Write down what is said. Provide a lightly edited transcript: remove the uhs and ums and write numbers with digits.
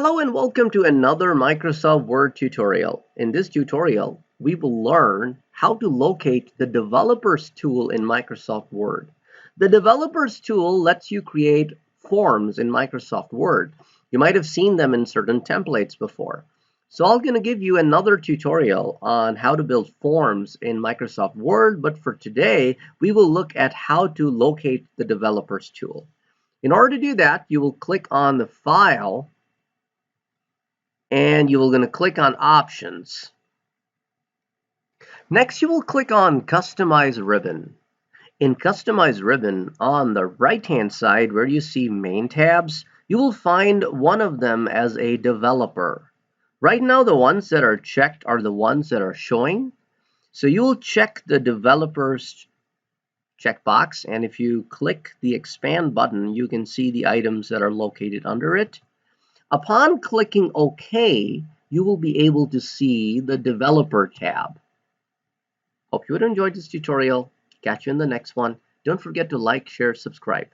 Hello and welcome to another Microsoft Word tutorial. In this tutorial, we will learn how to locate the Developers tool in Microsoft Word. The Developers tool lets you create forms in Microsoft Word. You might have seen them in certain templates before. So I'm going to give you another tutorial on how to build forms in Microsoft Word, but for today, we will look at how to locate the Developers tool. In order to do that, you will click on the File and you will going to click on Options. Next, you will click on Customize Ribbon. In Customize Ribbon, on the right-hand side where you see Main tabs, you will find one of them as a developer. Right now, the ones that are checked are the ones that are showing. So you will check the Developers checkbox, and if you click the Expand button, you can see the items that are located under it. Upon clicking OK, you will be able to see the Developer tab. Hope you would enjoy this tutorial. Catch you in the next one. Don't forget to like, share, subscribe.